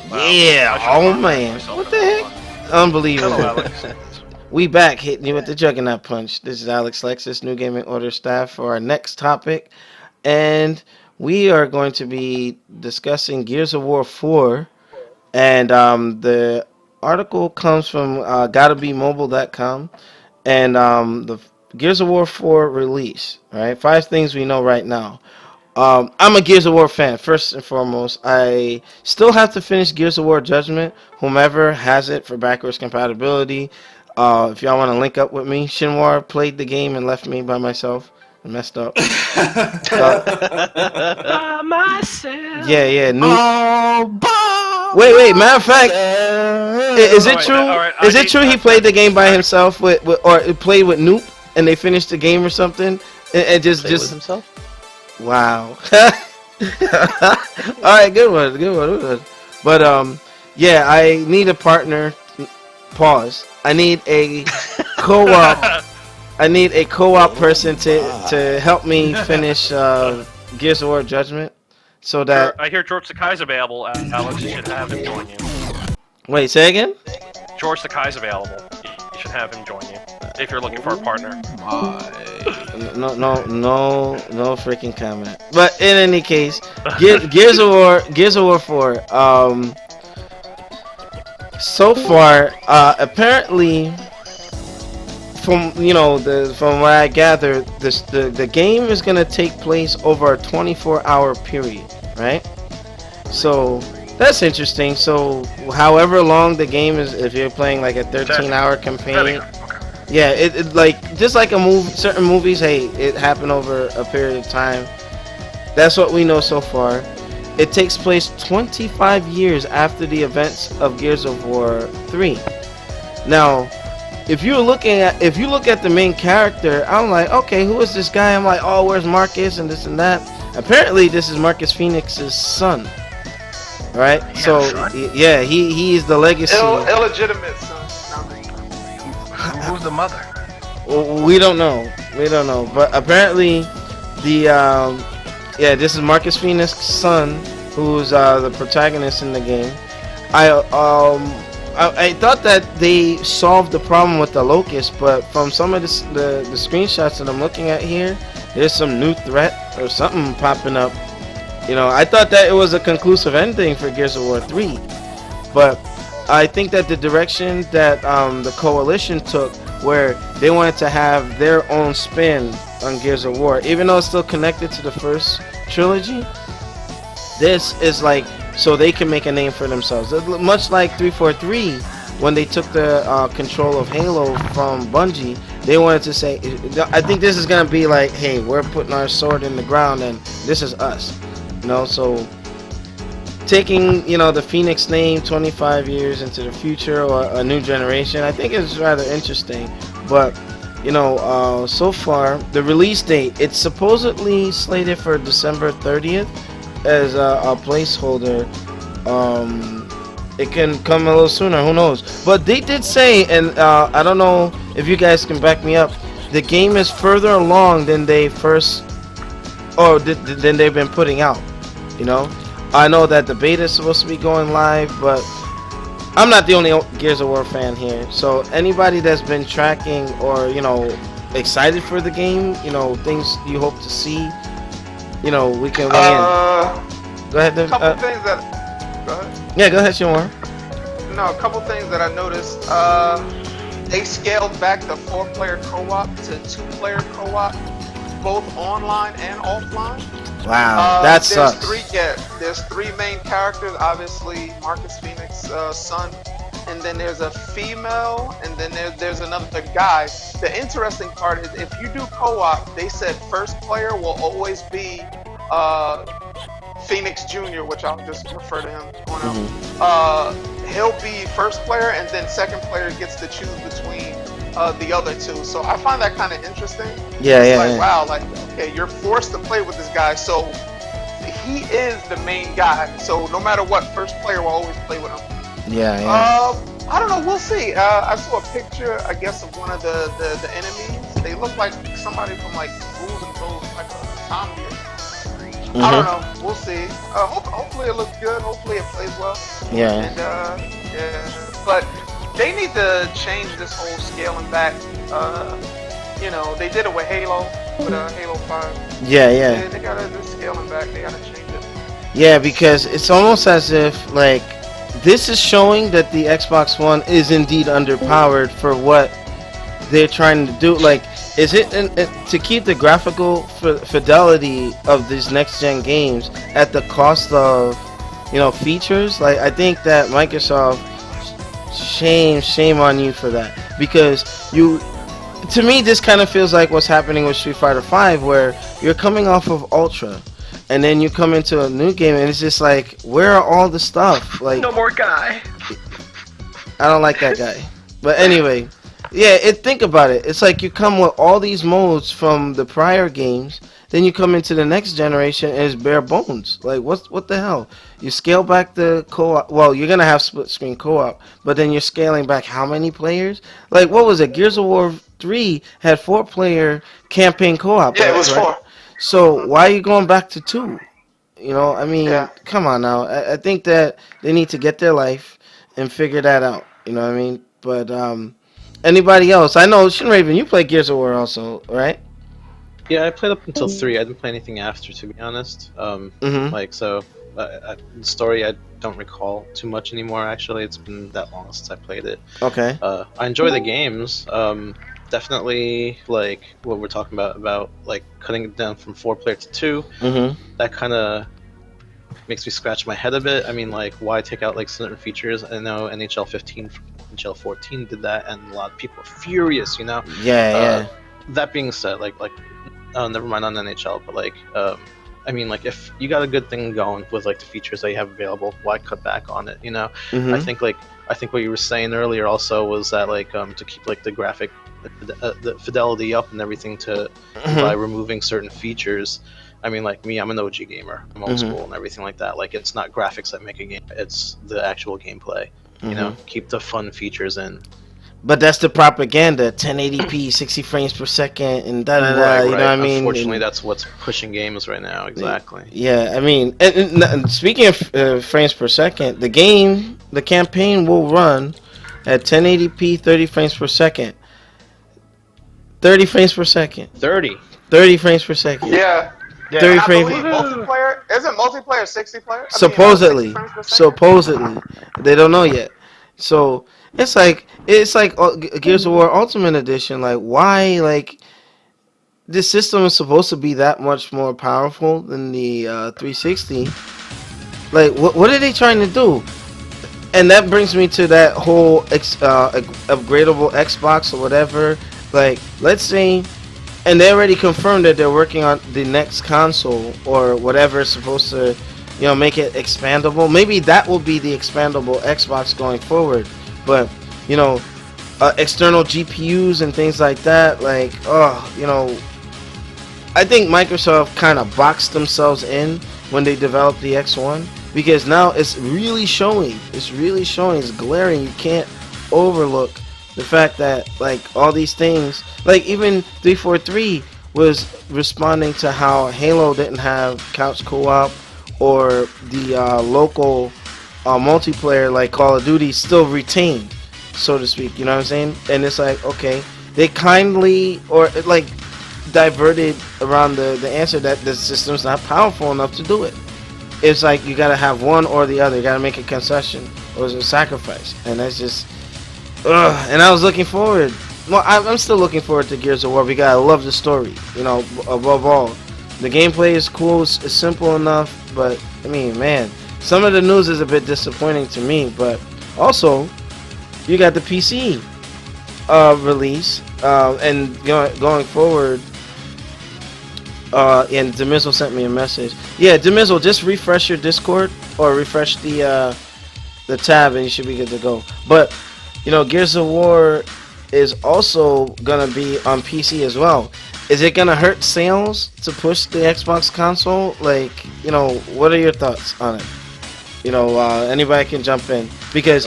Wow. Yeah, I should have oh nominated man, myself what for the number heck? one. Unbelievable. Hello, Alex. We back hitting you with the Juggernaut Punch. This is Alex Lexus, New Gaming Order staff for our next topic, and we are going to be discussing Gears of War 4, and the article comes from GottaBeMobile.com, and the Gears of War 4 release. Right, 5 things we know right now. I'm a Gears of War fan, first and foremost. I still have to finish Gears of War Judgment, whomever has it for backwards compatibility. If y'all want to link up with me, Shinwar played the game and left me by myself. I messed up. Uh, By myself. yeah. All by Wait. Matter of fact, is All it right, true? all right. Is it true he played the game by himself or played with Noop and they finished the game or something? And Play with just himself. wow. All right, good one. But yeah, I need a partner. Pause. I need a co-op. I need a co-op person to help me finish Gears of War Judgment, so that. I hear George Takei's available. Alex, you should have him join you. Wait, say again. George Takei's available. You should have him join you if you're looking for a partner. No freaking comment. But in any case, Gears of War 4. So far, apparently, from from what I gather, the game is gonna take place over a 24-hour period, right? So that's interesting. So however long the game is, if you're playing like a 13-hour campaign. Yeah, it like just like a movie. Certain movies, hey, it happened over a period of time. That's what we know so far. It takes place 25 years after the events of Gears of War 3. Now, if you look at the main character, I'm like, okay, who is this guy? I'm like, oh, where's Marcus and this and that. Apparently, this is Marcus Phoenix's son, right? So yeah, he is the legacy. Illegitimate son. Who's the mother? We don't know. But apparently, this is Marcus Phoenix's son, who's the protagonist in the game. I thought that they solved the problem with the locust, but from some of the screenshots that I'm looking at here, there's some new threat or something popping up. I thought that it was a conclusive ending for Gears of War 3, but I think that the direction that the Coalition took, where they wanted to have their own spin on Gears of War, even though it's still connected to the first trilogy, this is like so they can make a name for themselves. Much like 343, when they took the control of Halo from Bungie, they wanted to say, I think this is going to be like, hey, we're putting our sword in the ground and this is us. So taking the Phoenix name 25 years into the future or a new generation, I think is rather interesting. But so far the release date, it's supposedly slated for December 30th as a placeholder. It can come a little sooner, who knows. But they did say, and I don't know if you guys can back me up, the game is further along than they first than they've been putting out. I know that the beta is supposed to be going live, but I'm not the only Gears of War fan here. So anybody that's been tracking or excited for the game, things you hope to see, we can weigh in. Go ahead. Couple things that. Go ahead. Yeah, go ahead, Shamar. No, a couple things that I noticed. They scaled back the 4-player co-op to 2-player co-op, both online and offline. Wow, that sucks. There's 3 main characters. Obviously, Marcus Phoenix's son, and then there's a female, and then there's another guy. The interesting part is, if you do co-op, they said first player will always be Phoenix Jr., which I'll just refer to him on out. He'll be first player, and then second player gets to choose between the other 2. So I find that kind of interesting. Wow, like, okay, you're forced to play with this guy, so he is the main guy. So no matter what, first player will always play with him. I don't know, we'll see. I saw a picture, I guess, of one of the enemies. They look like somebody from like Rules and Throws, like a zombie. I don't know. We'll see. Hopefully it looks good. Hopefully it plays well. Yeah. And yeah, but they need to change this whole scaling back. You know, they did it with Halo, with Halo 5. Yeah. They gotta do scaling back. They gotta change it. Yeah, because it's almost as if like this is showing that the Xbox One is indeed underpowered for what they're trying to do. Like, is it to keep the graphical fidelity of these next gen games at the cost of, you know, features? Like, I think that Microsoft, shame on you for that, because to me this kind of feels like what's happening with Street Fighter 5, where you're coming off of Ultra and then you come into a new game and it's just like, where are all the stuff? Like, no more guy. I don't like that guy. But anyway, yeah, think about it. It's like you come with all these modes from the prior games, then you come into the next generation and it's bare bones. Like, what the hell? You scale back the co-op. Well, you're gonna have split screen co-op, but then you're scaling back how many players? Like, what was it? Gears of War 3 had 4-player campaign co-op. Yeah, it was right? 4. So why are you going back to 2? You know, I mean, come on now. I think that they need to get their life and figure that out. You know what I mean? But anybody else? I know, Shinraven, you play Gears of War also, right? Yeah, I played up until 3. I didn't play anything after, to be honest. Like, so, the story I don't recall too much anymore, actually. It's been that long since I played it. Okay. I enjoy the games. Definitely, like, what we're talking about, like, cutting it down from 4-player to 2. That kind of makes me scratch my head a bit. I mean, like, why take out, like, certain features? I know NHL 15, NHL 14 did that, and a lot of people were furious, you know? Yeah. That being said, like, never mind on NHL, but, like, I mean, like, if you got a good thing going with, like, the features that you have available, why cut back on it, you know? I think what you were saying earlier also was that, like, to keep, like, the graphic, the fidelity up and everything by removing certain features. I mean, like me, I'm an OG gamer. I'm old school and everything like that. Like, it's not graphics that make a game; it's the actual gameplay. You know, keep the fun features in. But that's the propaganda: 1080p, 60 frames per second, and da da da. You know what I mean? Unfortunately, that's what's pushing games right now. Exactly. Yeah, I mean, and speaking of frames per second, the campaign will run at 1080p, 30 frames per second. 30 frames per second. 30 frames per second. Yeah. 30 frames. Multiplayer isn't multiplayer 60 player. Supposedly, they don't know yet. So it's like Gears of War Ultimate Edition. Like, why? Like, this system is supposed to be that much more powerful than the 360. Like, what are they trying to do? And that brings me to that whole upgradable Xbox or whatever. Like, let's say, and they already confirmed that they're working on the next console or whatever is supposed to, you know, make it expandable. Maybe that will be the expandable Xbox going forward. But, you know, external GPUs and things like that, like, you know, I think Microsoft kind of boxed themselves in when they developed the X1, because now it's really showing. It's glaring. You can't overlook the fact that, like, all these things, like even 343 was responding to how Halo didn't have couch co-op, or the local multiplayer like Call of Duty still retained, so to speak. You know what I'm saying? And it's like, okay, they kindly or like diverted around the answer that the system's not powerful enough to do it. It's like you gotta have one or the other. You gotta make a concession or a sacrifice, and that's just. And I was looking forward. Well, I'm still looking forward to Gears of War because I love the story. You know, above all, the gameplay is cool. It's simple enough, but I mean, man, some of the news is a bit disappointing to me. But also, you got the PC release, and going forward. And Demizzle sent me a message. Yeah, Demizzle, just refresh your Discord or refresh the tab, and you should be good to go. But you know, Gears of War is also gonna be on PC as well. Is it gonna hurt sales to push the Xbox console? Like, you know, what are your thoughts on it? You know, anybody can jump in, because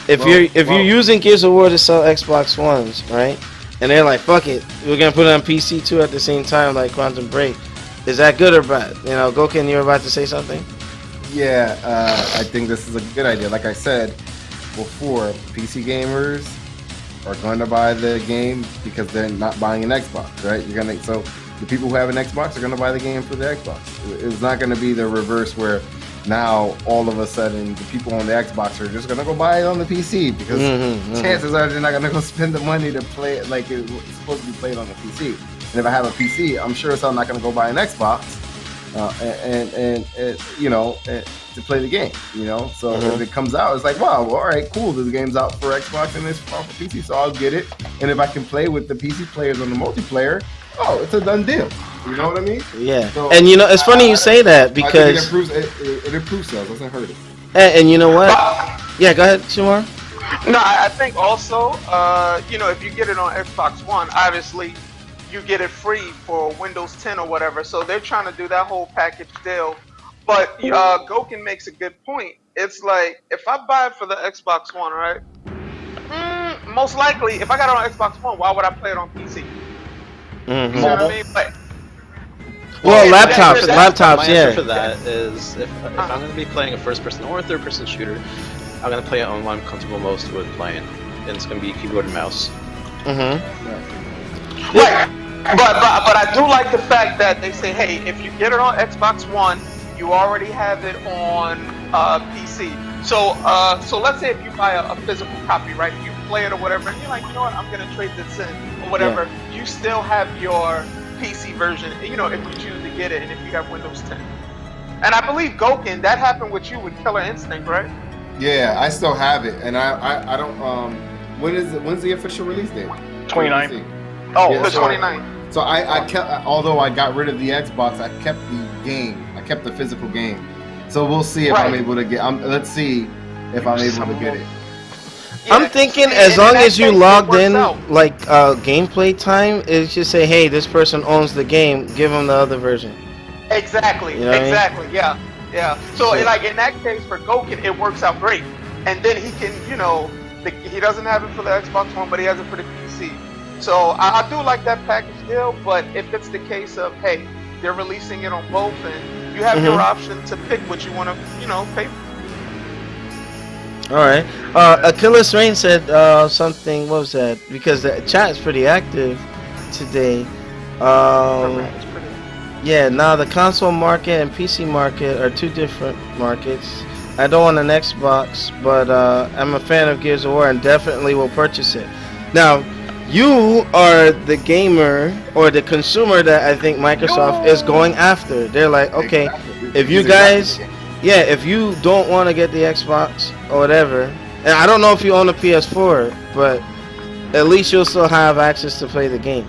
if you're using Gears of War to sell Xbox Ones, right? And they're like, fuck it, we're gonna put it on PC too at the same time, like Quantum Break. Is that good or bad? You know, Goken, you were about to say something? Yeah, I think this is a good idea. Like I said before, PC gamers are going to buy the game because they're not buying an Xbox, right? So the people who have an Xbox are going to buy the game for the Xbox. It's not going to be the reverse where now all of a sudden the people on the Xbox are just going to go buy it on the PC because chances are they're not going to go spend the money to play it like it's supposed to be played on the PC. And if I have a PC, I'm sure I'm not going to go buy an Xbox and you know, to play the game, you know. So if it comes out, it's like, wow, well, all right, cool. The game's out for Xbox and it's out for PC, so I'll get it. And if I can play with the PC players on the multiplayer, oh, it's a done deal. You know what I mean? Yeah. So, and you know, it's funny you say that because it improves sales. Doesn't hurt it. And you know what? Yeah, go ahead, Shamar. No, I think also, you know, if you get it on Xbox One, obviously you get it free for Windows 10 or whatever. So they're trying to do that whole package deal. But Goken makes a good point. It's like, if I buy it for the Xbox One, right? Most likely, if I got it on Xbox One, why would I play it on PC? You know what I mean? But, well, laptops, My yeah. answer for that is if I'm going to be playing a first-person or a third-person shooter, I'm going to play it on what I'm comfortable most with playing, and it's going to be keyboard and mouse. Right. But I do like the fact that they say, hey, if you get it on Xbox One, you already have it on PC. So let's say if you buy a physical copy, right? You play it or whatever, and you're like, you know what, I'm gonna trade this in or whatever. Yeah. You still have your PC version, you know, if you choose to get it, and if you have Windows 10. And I believe Goken, that happened with you with Killer Instinct, right? Yeah, I still have it, and I don't. When's the official release date? 29th. Oh, yeah, the 29th. So I kept, although I got rid of the Xbox, I kept the game. I kept the physical game. So we'll see if I'm able to get. Let's see if I'm able to get it. Yeah, I'm thinking as long as you logged in, like gameplay time, it should say, "Hey, this person owns the game. Give them the other version." Exactly. You know exactly. I mean? Yeah. So like in that case for Goken, it works out great, and then he can, you know, he doesn't have it for the Xbox One, but he has it for the PC. So I do like that package deal, but if it's the case of, hey, they're releasing it on both, and you have your option to pick what you want to, you know, pay for. All right. Achilles Rain said something. What was that? Because the chat is pretty active today. Yeah. Now the console market and PC market are two different markets. I don't want an Xbox, but I'm a fan of Gears of War and definitely will purchase it. Now, you are the gamer or the consumer that I think Microsoft is going after. They're like, okay, if you guys, if you don't want to get the Xbox or whatever, and I don't know if you own a PS4, but at least you'll still have access to play the game.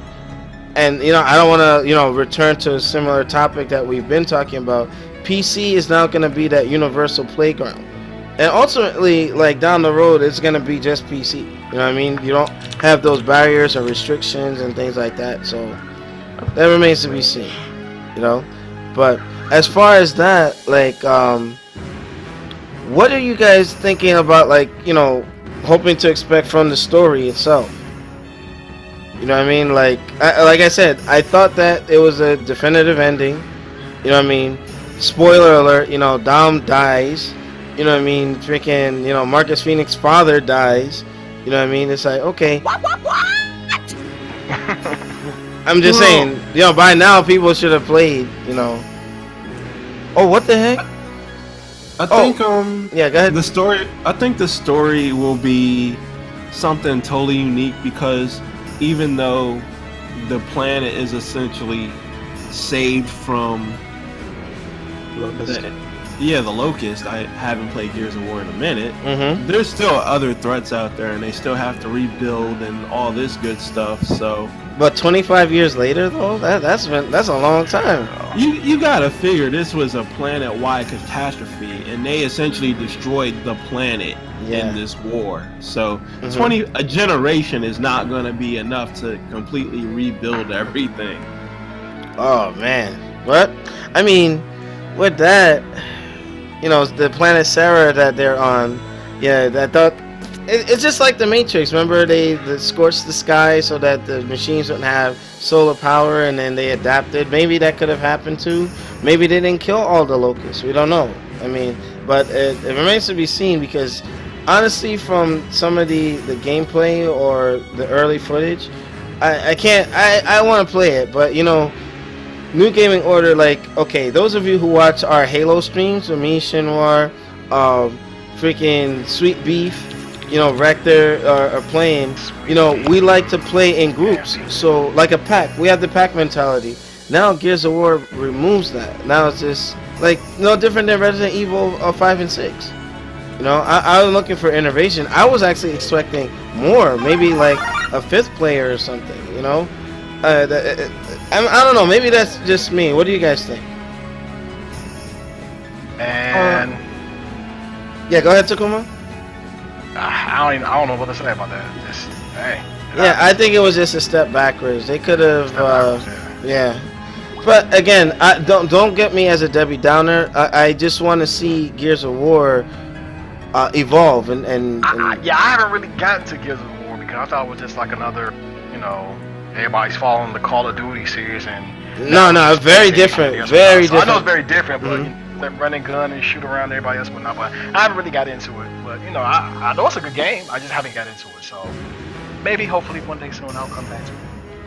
And, you know, I don't want to, you know, return to a similar topic that we've been talking about. PC is now going to be that universal playground. And ultimately, like down the road, it's going to be just PC. You know what I mean? You don't have those barriers or restrictions and things like that. So that remains to be seen, you know? But as far as that, like, what are you guys thinking about, like, you know, hoping to expect from the story itself? You know what I mean? Like I said, I thought that it was a definitive ending. You know what I mean? Spoiler alert, you know, Dom dies. You know what I mean? Freaking, you know, Marcus Phoenix's father dies. You know what I mean? It's like, okay. What? I'm just saying, you know, by now people should have played, you know. Oh, what the heck? I think, yeah, go ahead. I think the story will be something totally unique because even though the planet is essentially saved from the Locust, I haven't played Gears of War in a minute. There's still other threats out there, and they still have to rebuild and all this good stuff. So, but 25 years later, though, that's a long time. You gotta figure this was a planet-wide catastrophe, and they essentially destroyed the planet in this war. So, a generation is not gonna be enough to completely rebuild everything. Oh man, what? I mean, with that, you know, the planet Sarah that they're on, it's just like the Matrix. Remember, they scorched the sky so that the machines wouldn't have solar power, and then they adapted. Maybe that could have happened too. Maybe they didn't kill all the locusts. We don't know. I mean, but it remains to be seen, because honestly, from some of the gameplay or the early footage, I can't. I want to play it, but you know, New Gaming Order. Like, okay, those of you who watch our Halo streams, with me, Shinwar, freaking Sweet Beef, you know, Rector are playing, you know, we like to play in groups. So, like a pack. We have the pack mentality. Now, Gears of War removes that. Now it's just, like, no different than Resident Evil 5 and 6. You know, I was looking for innovation. I was actually expecting more. Maybe, like, a 5th player or something, you know? I don't know. Maybe that's just me. What do you guys think? And... yeah, go ahead, Takuma. I don't know what to say about that. Just, hey. Yeah, I think it was just a step backwards. They could have, yeah. But again, don't get me as a Debbie Downer. I just want to see Gears of War evolve and yeah, I haven't really gotten to Gears of War because I thought it was just like another, you know, everybody's following the Call of Duty series and. No, very different. Very different. I know it's very different, but. Run and gun and shoot around everybody else, but not. But I haven't really got into it. But you know, I know it's a good game. I just haven't got into it. So maybe, hopefully, one day soon I'll come back to it.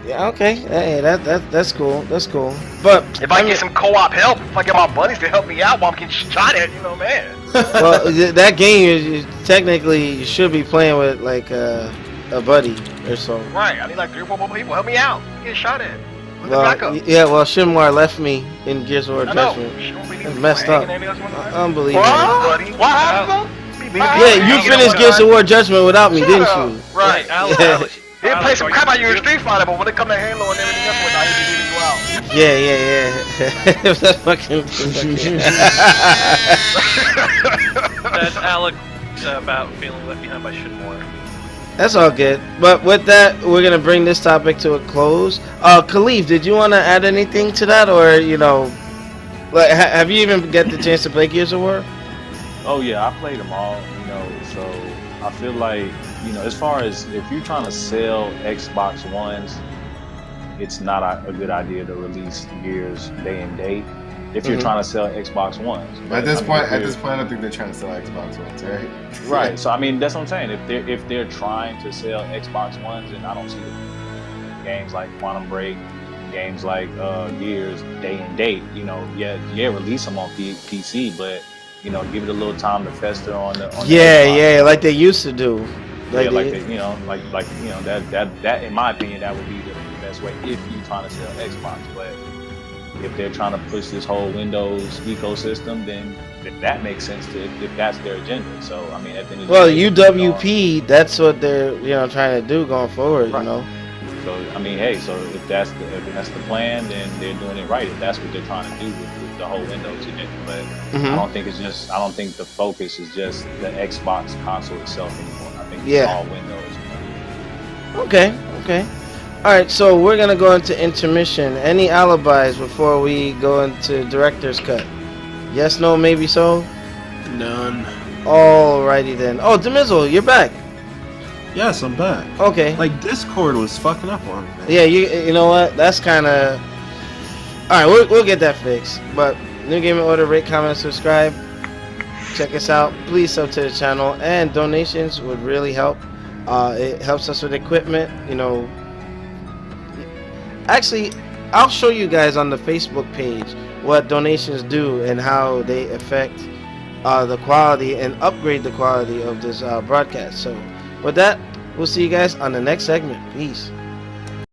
Yeah. Okay. Hey, that's cool. That's cool. But if I get some co-op help, if I get my buddies to help me out while I'm getting shot at, you know, man. Well, that game technically you should be playing with like a buddy or so. Right. I need like 3 or 4 more people help me out. I'm getting shot at. Well, yeah. Well, Shinwar left me in Gears of War Judgment. It's messed up. Unbelievable. What happened? Yeah, you finished Gears of War Judgment without me, didn't you? Right. Alex. He play some crap out you in Street Fighter, but when it come to Halo and everything else, I need to you out. Yeah. That fucking. That's Alex about feeling left behind by Shinwar. That's all good. But with that, we're gonna bring this topic to a close. Khalif, did you want to add anything to that, or you know, like, have you even get the chance to play Gears of War? Oh yeah, I played them all. You know, so I feel like, you know, as far as if you're trying to sell Xbox Ones, it's not a good idea to release Gears day and date. If you're trying to sell Xbox Ones, but at this point, I don't think they're trying to sell Xbox Ones, right? Right. So I mean, that's what I'm saying. If they're trying to sell Xbox Ones, then I don't see the games like Quantum Break, games like Gears day and date. You know, yeah, release them on PC, but you know, give it a little time to fester on the. Yeah, like they used to do. Like that in my opinion, that would be the best way if you're trying to sell Xbox, but. If they're trying to push this whole Windows ecosystem, then that makes sense if that's their agenda. So I mean, at the end of the day, UWP, that's what they're trying to do going forward. Right. You know. So I mean, hey, so if that's the plan, then they're doing it right. If that's what they're trying to do with the whole Windows agenda, but I don't think the focus is just the Xbox console itself anymore. I think it's all Windows. Okay. Alright, so we're going to go into intermission. Any alibis before we go into director's cut? Yes, no, maybe so? None. Alrighty then. Oh, Demizzle, you're back. Yes, I'm back. Okay. Like, Discord was fucking up on me. Yeah, you know what? That's kind of... Alright, we'll get that fixed. But, New Gaming Order, rate, comment, subscribe. Check us out. Please sub to the channel. And donations would really help. It helps us with equipment, you know... Actually, I'll show you guys on the Facebook page what donations do and how they affect the quality and upgrade the quality of this broadcast. So with that, we'll see you guys on the next segment. Peace.